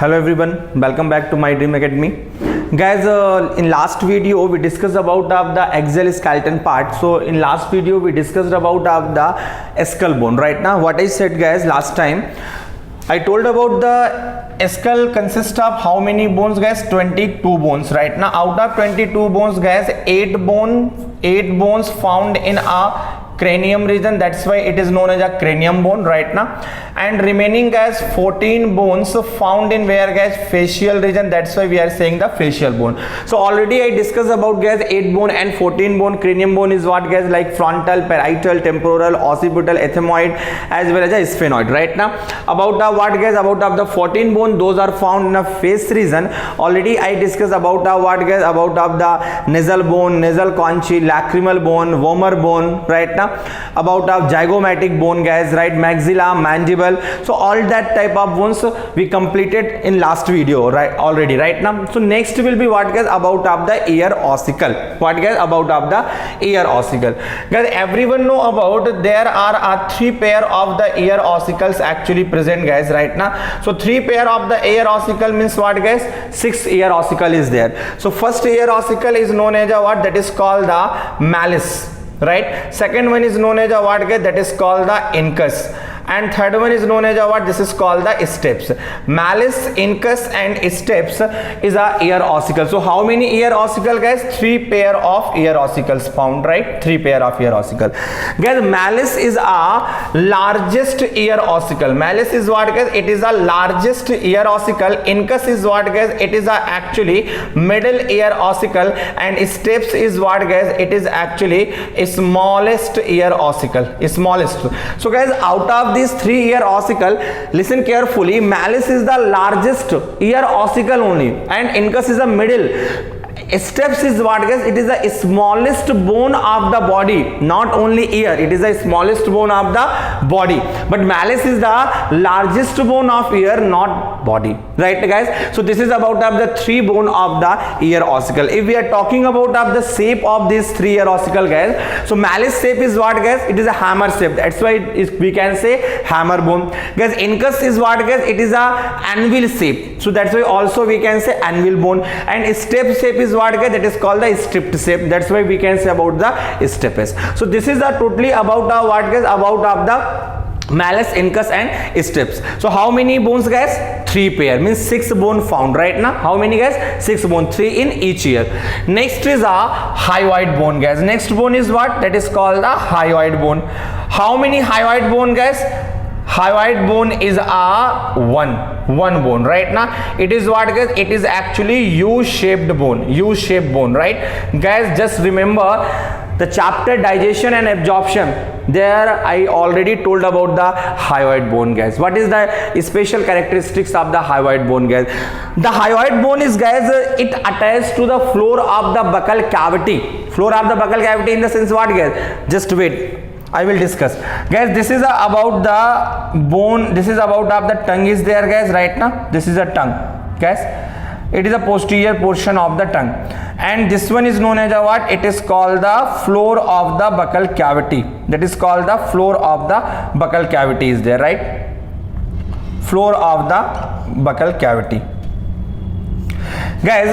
Hello everyone, welcome back to my Dream Academy. Guys, in last video we discussed about the axial skeleton part. So in last video we discussed about the skull bone. Right now what I said guys last time, I told about the skull consists of how many bones guys? 22 bones. Right now out of 22 bones guys, 8 bones found in a cranium region, that's why it is known as a cranium bone right now, and remaining guys 14 bones found in where guys? Facial region, that's why we are saying the facial bone. So already I discussed about guys 8 bone and 14 bone. Cranium bone is what guys? Like frontal, parietal, temporal, occipital, ethmoid as well as a sphenoid. Right now about the what guys? About the 14 bone, those are found in a face region. Already I discussed about the what guys? About the nasal bone, nasal conchae, lacrimal bone, vomer bone. Right now about the zygomatic bone guys, right? Maxilla, mandible. So all that type of bones we completed in last video, right? Already right now. So next will be what guys? About of the ear ossicle. What guys? About of the ear ossicle. Guys, everyone know about there are 3 pair of the ear ossicles actually present guys right now. So 3 pair of the ear ossicle means what guys? 6 ear ossicle is there. So first ear ossicle is known as a what? That is called the malleus. Right, second one is known as a what guys? That is called the incus, and third one is known as a what? This is called the stapes. Malleus, incus and stapes is a ear ossicle. So how many ear ossicle guys? 3 pair of ear ossicles found, right? 3 pair of ear ossicle guys. Malleus is a largest ear ossicle. Malleus is what guys? It is a largest ear ossicle. Incus is what guys? It is a actually middle ear ossicle, and stapes is what guys? It is actually smallest ear ossicle, smallest. So guys, out of these 3 ear ossicle, listen carefully, malleus is the largest ear ossicle only, and incus is the middle. Stapes is what guys? It is the smallest bone of the body, not only ear, it is the smallest bone of the body, but malleus is the largest bone of ear, not body, right guys? So this is about of the 3 bone of the ear ossicle. If we are talking about of the shape of these 3 ear ossicle guys, so malleus shape is what guys? It is a hammer shape, that's why we can say hammer bone guys. Incus is what guys? It is a anvil shape, so that's why also we can say anvil bone, and stape shape is what guys? That is called the stripped shape, that's why we can say about the stapes. So this is the totally about the what guys? About of the malleus, incus and stapes. So how many bones guys? 3 pair, means 6 bone found right now. How many guys? 6 bone, 3 in each ear. Next is a hyoid bone guys. Next bone is what? That is called the hyoid bone. How many hyoid bone guys? Hyoid bone is a one bone right now. It is what guys? It is actually U-shaped bone, right guys? Just remember the chapter digestion and absorption, there I already told about the hyoid bone guys. What is the special characteristics of the hyoid bone guys? The hyoid bone is guys, it attaches to the floor of the buccal cavity. Floor of the buccal cavity in the sense what guys? Just wait, I will discuss guys. This is about the bone, this is about of the tongue is there guys right now. This is a tongue guys, it is a posterior portion of the tongue, and this one is known as a what? It is called the floor of the buccal cavity. That is called the floor of the buccal cavity is there, right? Floor of the buccal cavity guys.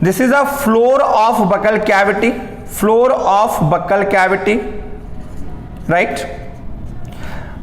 This is a floor of buccal cavity, floor of buccal cavity, right?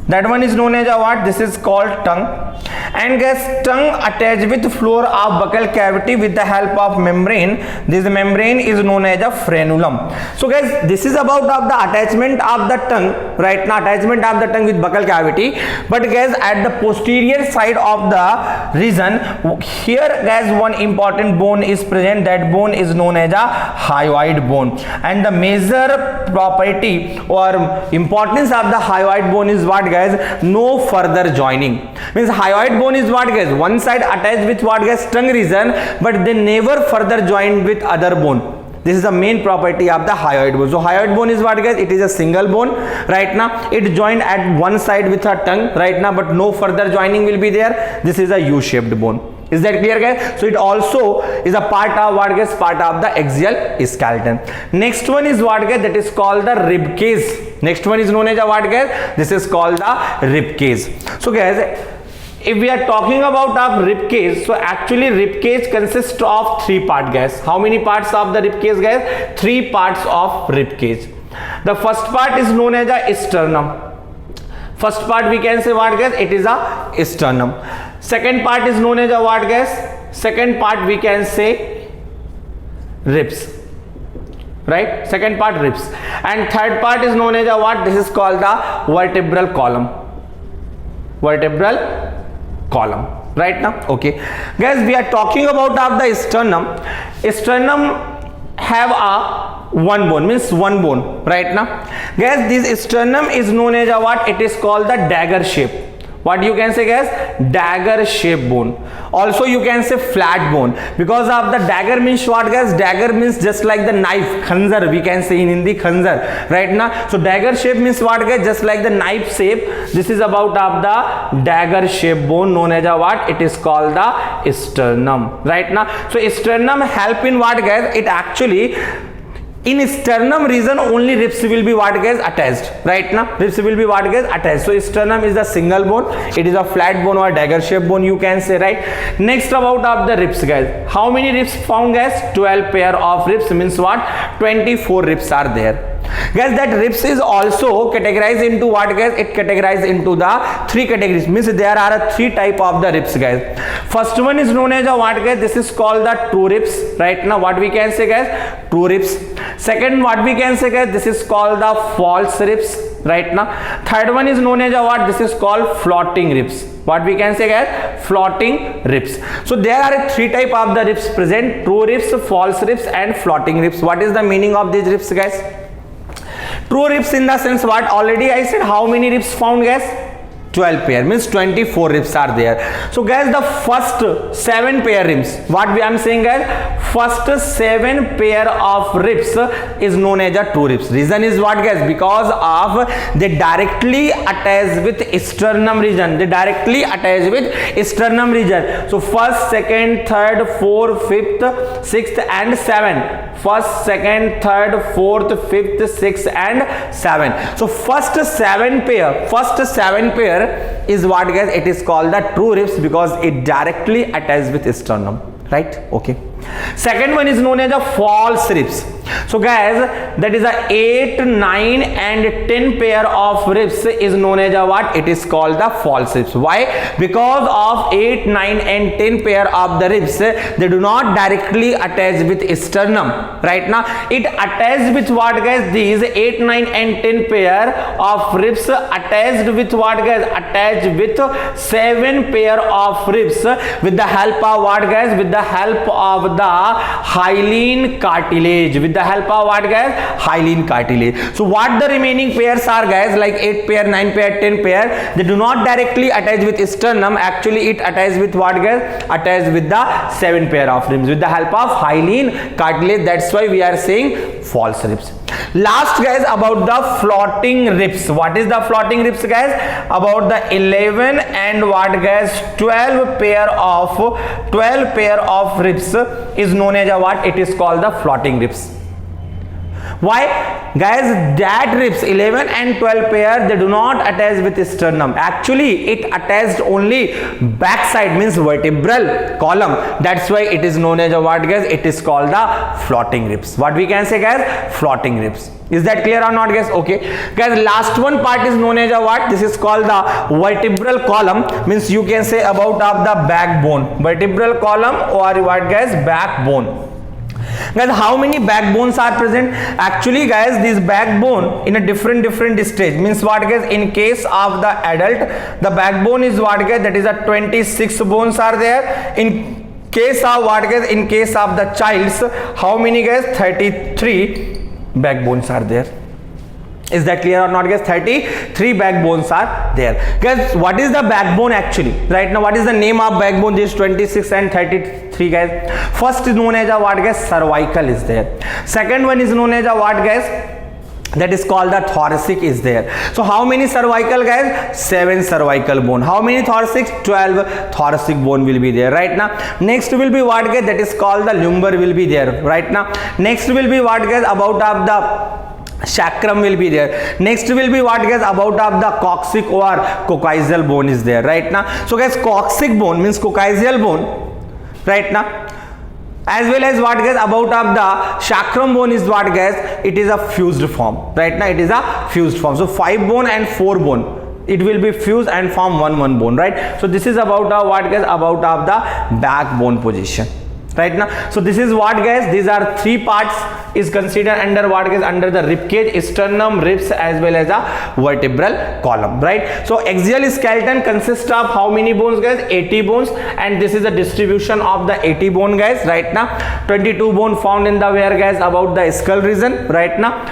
That one is known as a what? This is called tongue. And guys, tongue attached with floor of buccal cavity with the help of membrane. This membrane is known as a frenulum. So guys, this is about of the attachment of the tongue, right now, attachment of the tongue with buccal cavity. But guys, at the posterior side of the region, here guys, one important bone is present. That bone is known as a hyoid bone. And the major property or importance of the hyoid bone is what guys? No further joining. Means hyoid bone is what guys? One side attached with what guys? Tongue region, but they never further joined with other bone. This is the main property of the hyoid bone. So hyoid bone is what guys? It is a single bone right now. It joined at one side with a tongue right now, but no further joining will be there. This is a U-shaped bone. Is that clear guys? So it also is a part of what guys? Part of the axial skeleton. Next one is what guys? That is called the rib cage. Next one is known as a what guys? This is called the rib cage. So guys, if we are talking about our rib cage, so actually rib cage consists of 3 parts, guys. How many parts of the rib cage, guys? 3 parts of rib cage. The first part is known as a sternum. First part we can say what, guys? It is a sternum. Second part is known as a what, guys? Second part we can say ribs, right? Second part ribs. And third part is known as a what? This is called the vertebral column. Vertebral column, right now. Okay, guys, we are talking about of the sternum. Sternum have a one bone, means one bone, right now. Guys, this sternum is known as a what? It is called the dagger shape. What you can say, guys? Dagger shape bone. Also you can say flat bone, because of the dagger means what, guys? Dagger means just like the knife, khanjar we can say in Hindi, khanjar, right now. So dagger shape means what, guys? Just like the knife shape. This is about of the dagger shape bone known as a what? It is called the sternum, right now. So sternum help in what, guys? It actually in sternum region only ribs will be what, guys? Attached, right now. Ribs will be what, guys? Attached. So sternum is the single bone. It is a flat bone or dagger shaped bone you can say, right? Next about of the ribs, guys. How many ribs found, guys? 12 pair of ribs, means what? 24 ribs are there. Guys, that ribs is also categorized into what, guys? It categorized into the 3 categories, means there are 3 type of the ribs, guys. First one is known as a what, guys? This is called the true ribs, right now. What we can say, guys? True ribs. Second, what we can say, guys? This is called the false ribs, right now. Third one is known as a what? This is called floating ribs. What we can say, guys? Floating ribs. So there are 3 type of the ribs present: true ribs, false ribs and floating ribs. What is the meaning of these ribs, guys? True ribs in the sense what? Already I said how many ribs found, guys? 12 pair, means 24 ribs are there. So guys, the first 7 pair ribs, what I am saying, guys? First 7 pair of ribs is known as a true ribs. Reason is what, guys? Because of they directly attach with sternum region. They directly attach with sternum region. So first, second, third, fourth, fifth, sixth and 7. First, second, third, fourth, fifth, sixth and 7. So first 7 pair is what, guys? It is called the true ribs because it directly attaches with sternum, right? Okay. Second one is known as a false ribs. So guys, that is a 8, 9 and 10 pair of ribs is known as a what? It is called the false ribs. Why? Because of 8, 9 and 10 pair of the ribs, they do not directly attach with sternum, right now. It attaches with what, guys? These 8, 9 and 10 pair of ribs attached with what, guys? Attached with 7 pair of ribs with the help of what, guys? With the help of the hyaline cartilage. With the help of what, guys? Hyaline cartilage. So what the remaining pairs are, guys? Like 8 pair, 9 pair, 10 pair, they do not directly attach with sternum. Actually it attaches with what, guys? Attached with the 7 pair of ribs with the help of hyaline cartilage. That's why we are saying false ribs. Last, guys, about the floating ribs. What is the floating ribs, guys? About the 11 and what, guys? 12 pair of ribs is known as a what? It is called the floating ribs. Why, guys? That ribs 11 and 12 pair, they do not attach with sternum. Actually it attached only backside, means vertebral column. That's why it is known as a what, guys? It is called the floating ribs. What we can say, guys? Floating ribs. Is that clear or not, guys? Okay, guys, last one part is known as a what? This is called the vertebral column, means you can say about of the backbone. Vertebral column or what, guys? Backbone. Guys, how many backbones are present? Actually, guys, this backbone in a different stage, means what, guys? In case of the adult, the backbone is what, guys? That is a 26 bones are there. In case of what, guys? In case of the child's, how many, guys? 33 backbones are there. Is that clear or not, guys? 33 backbones are there. Guys, what is the backbone actually? Right now, what is the name of backbone? This 26 and 33, guys. First is known as a what, guys? Cervical is there. Second one is known as a what, guys? That is called the thoracic is there. So how many cervical, guys? 7 cervical bone. How many thoracic? 12 thoracic bone will be there, right now. Next will be what, guys? That is called the lumbar will be there, right now. Next will be what, guys? About of the sacrum will be there. Next will be what guys, about of the coccyx or coccygeal bone is there, right now. So guys, coccyx bone means coccygeal bone, right now, as well as what guys, about of the sacrum bone is what guys, it is a fused form, right now, it is a fused form. So 5 bone and 4 bone, it will be fused and form one bone, right? So this is about what guys, about of the backbone position, right now. So this is what guys, these are 3 parts is considered under what guys, under the rib cage, sternum, ribs, as well as a vertebral column, right? So axial skeleton consists of how many bones guys? 80 bones, and this is the distribution of the 80 bone guys, right now. 22 bone found in the where guys, about the skull region, right now.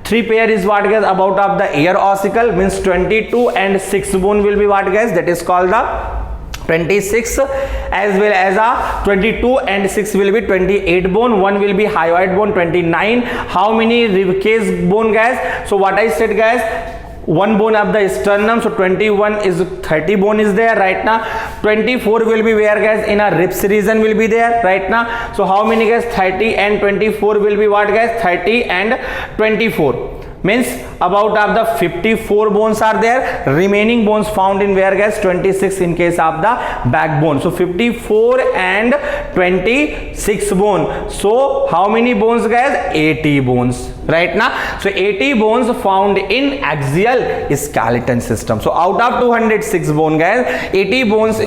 3 pair is what guys, about of the ear ossicle, means 22, and 6 bone will be what guys, that is called the 26, as well as a 22 and 6 will be 28 bone. 1 will be hyoid bone, 29. How many rib cage bone guys? So what I said guys, 1 bone of the sternum, so 21 is 30 bone is there, right now. 24 will be where guys, in a ribs region will be there, right now. So how many guys? 30 and 24 will be what guys, 30 and 24, means about of the 54 bones are there. Remaining bones found in where guys, 26 in case of the backbone. So 54 and 26 bone. So how many bones guys? 80 bones, right now. So 80 bones found in axial skeleton system. So out of 206 bone guys, 80 bones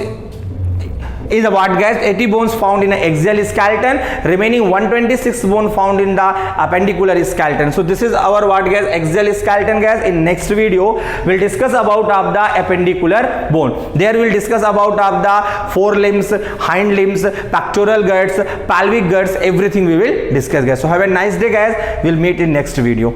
is what guys, 80 bones found in an axial skeleton, remaining 126 bone found in the appendicular skeleton. So this is our what guys, axial skeleton guys. In next video we'll discuss about of the appendicular bone. There we'll discuss about of the forelimbs, hind limbs, pectoral guts, pelvic guts, everything we will discuss guys. So have a nice day guys, we'll meet in next video.